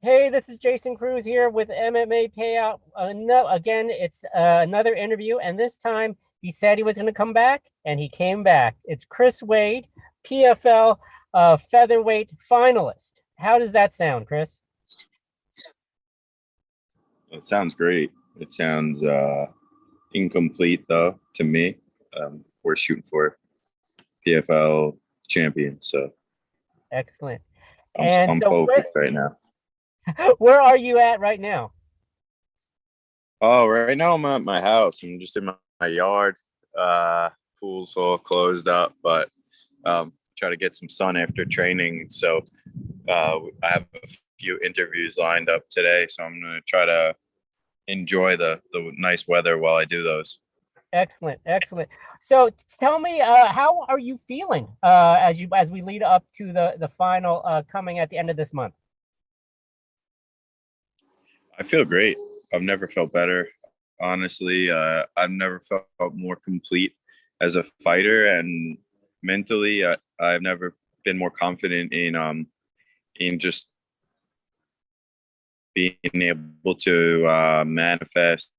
Hey, this is Jason Cruz here with MMA Payout. No, again, it's another interview, and this time he said he was going to come back, and he came back. It's Chris Wade, PFL featherweight finalist. How does that sound, Chris? It sounds great. It sounds incomplete though to me. We're shooting for PFL champion, so Excellent. I'm And I'm so, where focused right now. where are you at right now? Oh, right now I'm at my house. I'm just in my yard. Pool's all closed up, but try to get some sun after training. So I have a few interviews lined up today, so I'm gonna try to enjoy the nice weather while I do those. Excellent, excellent. So, tell me, how are you feeling as we lead up to the final coming at the end of this month? I feel great. I've never felt better. Honestly, I've never felt more complete as a fighter, and mentally, I've never been more confident in just being able to manifest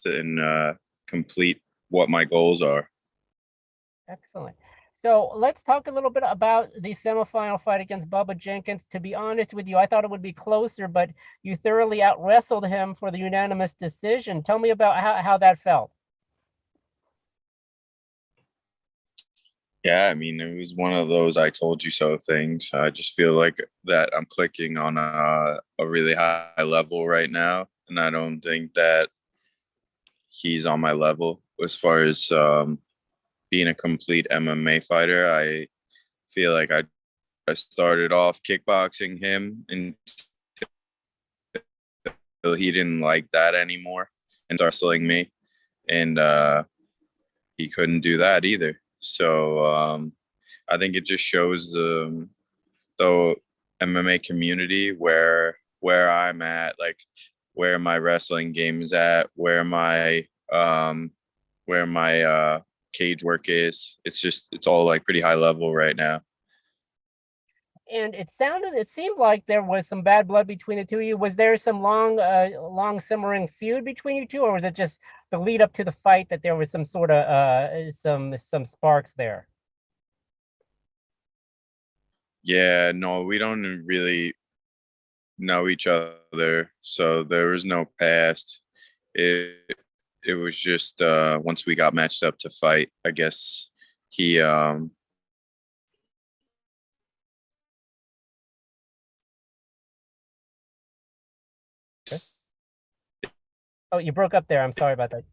and complete what my goals are. Excellent. So let's talk a little bit about the semifinal fight against Bubba Jenkins. To be honest with you, I thought it would be closer, but you thoroughly out wrestled him for the unanimous decision. Tell me about how that felt. Yeah, I mean, it was one of those "I told you so" things. I just feel like that I'm clicking on a really high level right now, and I don't think that he's on my level as far as being a complete MMA fighter. I feel like I started off kickboxing him until he didn't like that anymore and started wrestling me, and he couldn't do that either. So I think it just shows the MMA community where I'm at, like where my wrestling game is at, um where my cage work is. It's all like pretty high level right now. And it seemed like there was some bad blood between the two of you. Was there some long simmering feud between you two, or was it just the lead up to the fight that there was some sort of some sparks there? Yeah, no, we don't really know each other, so there was no past. It it was just once we got matched up to fight, I guess he Chris? Oh, you broke up there. I'm sorry about that.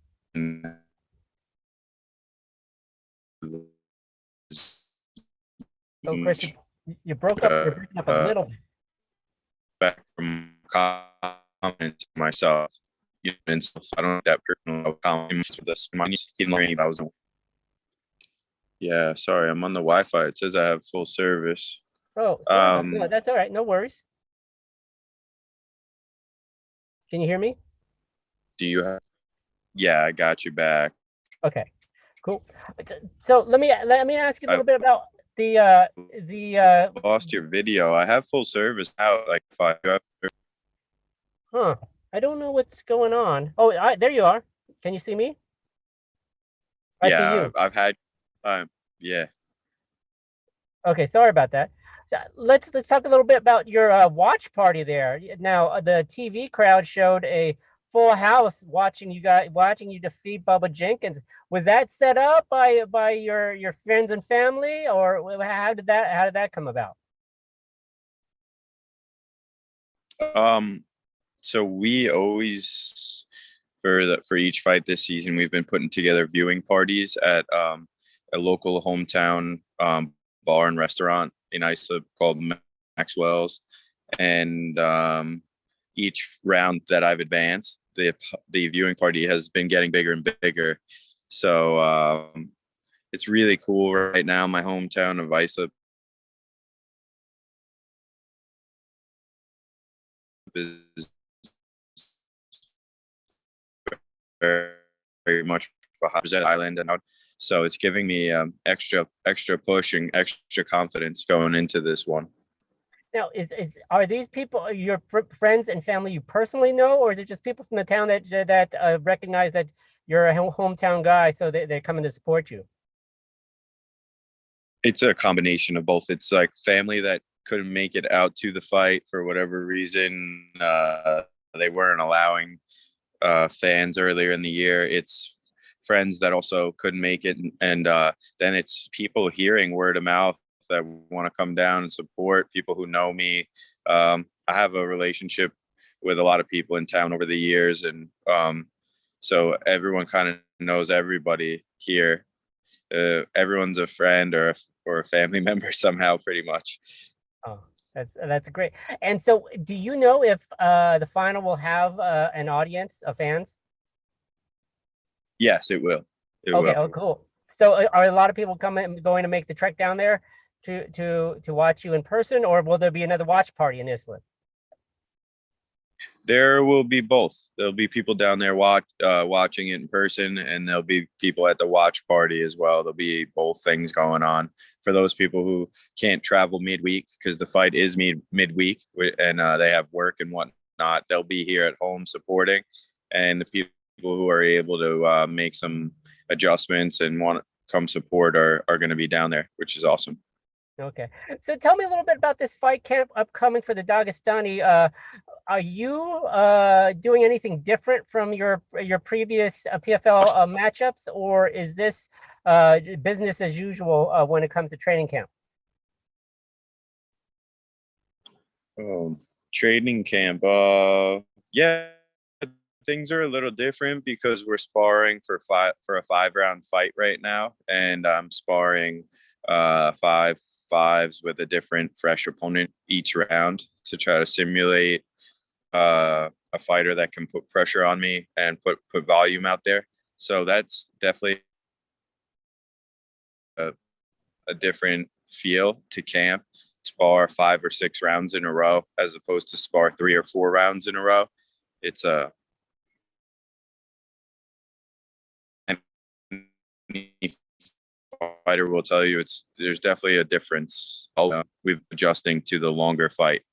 Oh, Chris, you broke up. You're breaking up a uh, little bit. back from confidence in myself. And so I don't have that personal confidence with this. My niece, he learning I was. Yeah, sorry, I'm on the Wi-Fi. It says I have full service. Oh, sorry about that. No, Um, that's all right. No worries. Can you hear me? do you have? Yeah, I got you back. Okay, cool. So let me ask you a I little bit about the lost your video. I have full service now. Like if I have, huh. I don't know what's going on. Oh, there you are. Can you see me? I see yeah, you. I've had. Yeah. Okay, sorry about that. So let's talk a little bit about your watch party there. Now, the TV crowd showed a full house watching you defeat Bubba Jenkins. Was that set up by your friends and family, or how did that come about? Um. So we always for each fight this season, we've been putting together viewing parties at a local hometown bar and restaurant in Islip called Maxwell's, and each round that I've advanced, the viewing party has been getting bigger and bigger. So it's really cool right now. My hometown of Islip is very, very much behind Island, and so it's giving me extra push and extra confidence going into this one. Now, is are these people your friends and family you personally know, or is it just people from the town that recognize that you're a hometown guy, so they're coming to support you? It's a combination of both. It's like family that couldn't make it out to the fight for whatever reason. They weren't allowing fans earlier in the year. It's friends that also couldn't make it, and then it's people hearing word of mouth that want to come down and support. People who know me. I have a relationship with a lot of people in town over the years, and so everyone kind of knows everybody here. Everyone's a friend or a family member somehow, pretty much. Oh, that's great. And so, do you know if the final will have an audience of fans? Yes, it will. It Okay. will. Oh, cool. So, are a lot of people going to make the trek down there to watch you in person, or will there be another watch party in Islip? There will be both. There'll be people down there watching it in person, and there'll be people at the watch party as well. There'll be both things going on for those people who can't travel midweek because the fight is midweek and they have work and whatnot. They'll be here at home supporting, and the people who are able to make some adjustments and want to come support are going to be down there, which is awesome. Okay. So, tell me a little bit about this fight camp upcoming for the Dagestani. Are you doing anything different from your previous PFL matchups, or is this business as usual when it comes to training camp? Um, Training camp. Yeah, things are a little different because we're sparring for a 5 round fight right now, and I'm sparring five fives with a different fresh opponent each round to try to simulate a fighter that can put pressure on me and put volume out there. So that's definitely a, a different feel to camp. Spar 5 or 6 rounds in a row as opposed to spar 3 or 4 rounds in a row. It's a any fighter will tell you there's definitely a difference. We've adjusting to the longer fight.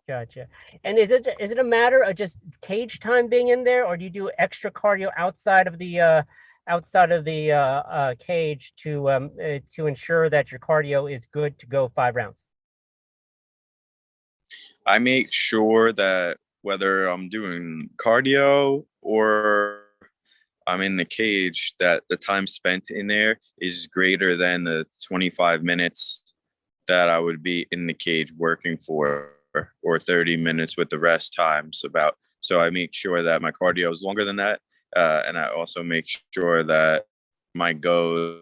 Gotcha. And is it a matter of just cage time being in there, or do you do extra cardio outside of the cage to ensure that your cardio is good to go 5 rounds? I make sure that whether I'm doing cardio or I'm in the cage, that the time spent in there is greater than the 25 minutes that I would be in the cage working for, or 30 minutes with the rest times about. So I make sure that my cardio is longer than that. And I also make sure that my go,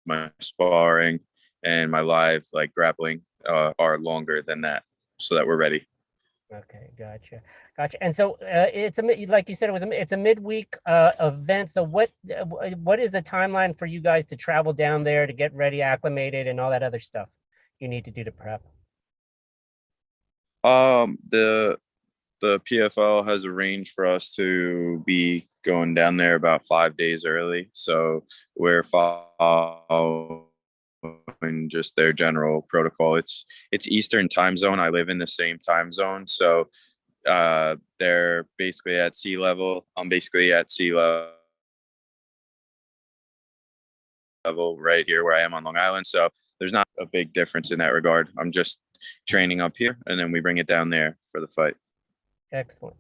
my sparring, and my live like grappling are longer than that so that we're ready. Okay, gotcha. And so like you said, it's a midweek event. So what is the timeline for you guys to travel down there to get ready, acclimated, and all that other stuff you need to do to prep? The PFL has arranged for us to be going down there about 5 days early. So we're following just their general protocol. It's Eastern time zone. I live in the same time zone. So they're basically at sea level. I'm basically at sea level right here where I am on Long Island. So there's not a big difference in that regard. I'm just training up here and then we bring it down there for the fight. Excellent.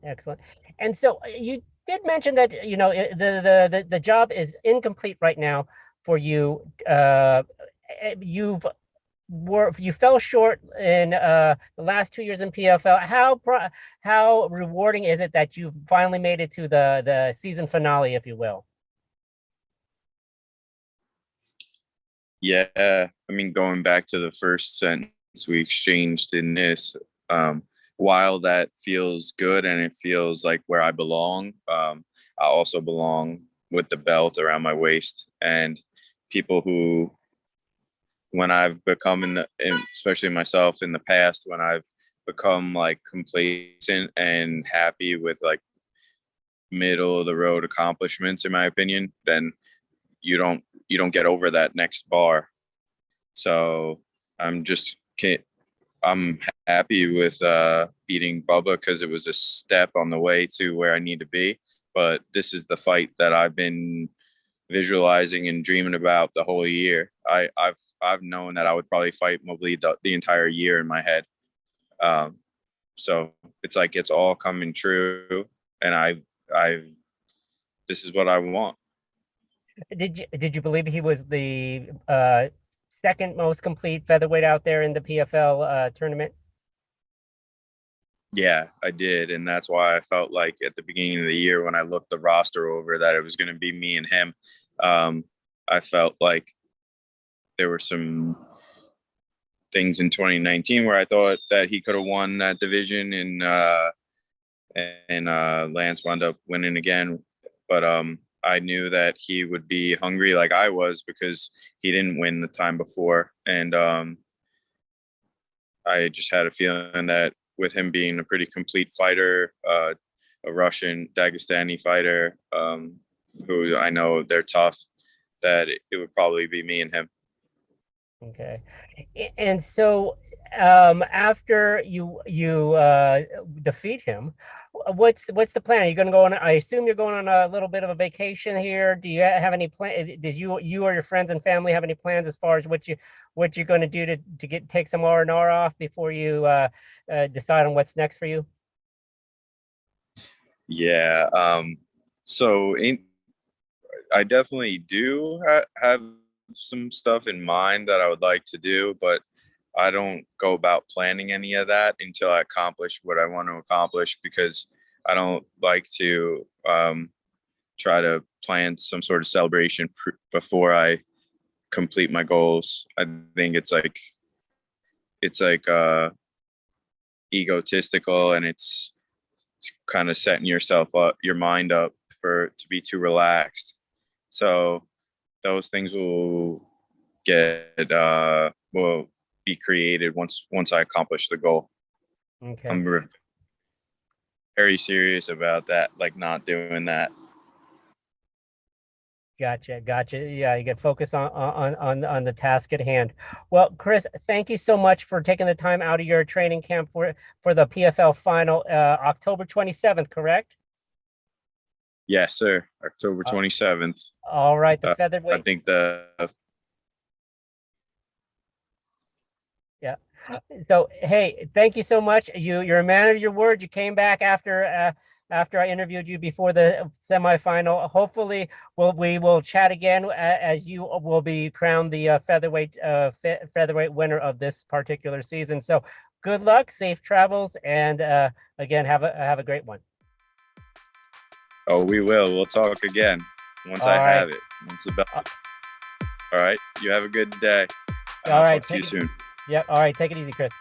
And so you did mention that the job is incomplete right now for you. You fell short in the last 2 years in PFL. How rewarding is it that you finally made it to the season finale, if you will? Yeah, I mean, going back to the first sentence we exchanged in this, while that feels good and it feels like where I belong, I also belong with the belt around my waist. And people who, when I've become especially myself in the past, when I've become like complacent and happy with like middle of the road accomplishments, in my opinion, then you don't get over that next bar. So I'm just I'm happy with beating Bubba because it was a step on the way to where I need to be. But this is the fight that I've been visualizing and dreaming about the whole year. I've known that I would probably fight Mobley the entire year in my head. Um, so it's like it's all coming true, and I this is what I want. Did you believe he was the second most complete featherweight out there in the PFL tournament? Yeah, I did, and that's why I felt like at the beginning of the year when I looked the roster over that it was going to be me and him. Um, I felt like there were some things in 2019 where I thought that he could have won that division, and Lance wound up winning again. But I knew that he would be hungry like I was because he didn't win the time before, and I just had a feeling that with him being a pretty complete fighter, a Russian Dagestani fighter, who I know they're tough, that it would probably be me and him. Okay. And so after you defeat him, what's the plan? Are you going to go on? I assume you're going on a little bit of a vacation here. Do you have any plan? Did you or your friends and family have any plans as far as what you're going to do to get take some R&R off before you decide on what's next for you? Yeah. So I definitely do have some stuff in mind that I would like to do, but I don't go about planning any of that until I accomplish what I want to accomplish because I don't like to try to plan some sort of celebration before I complete my goals. I think it's like egotistical, and it's kind of setting yourself up, your mind up for to be too relaxed. So those things will be created once I accomplish the goal. Okay. I'm very serious about that, like not doing that. Gotcha, gotcha. Yeah, you get focus on the task at hand. Well, Chris, thank you so much for taking the time out of your training camp for the PFL final, October 27th, correct? Yes, sir. October Uh, 27th. all right, the I featherweight. think the Yeah. So, hey, thank you so much. You're a man of your word. You came back after I interviewed you before the semifinal. Hopefully, we will chat again as you will be crowned the featherweight winner of this particular season. So, good luck, safe travels, and again, have a great one. oh, we will. We'll talk again once I All right. have it. Once the bell. Uh, All right. You have a good day, and all I'll right. talk to you soon. Yep. All right. Take it easy, Chris.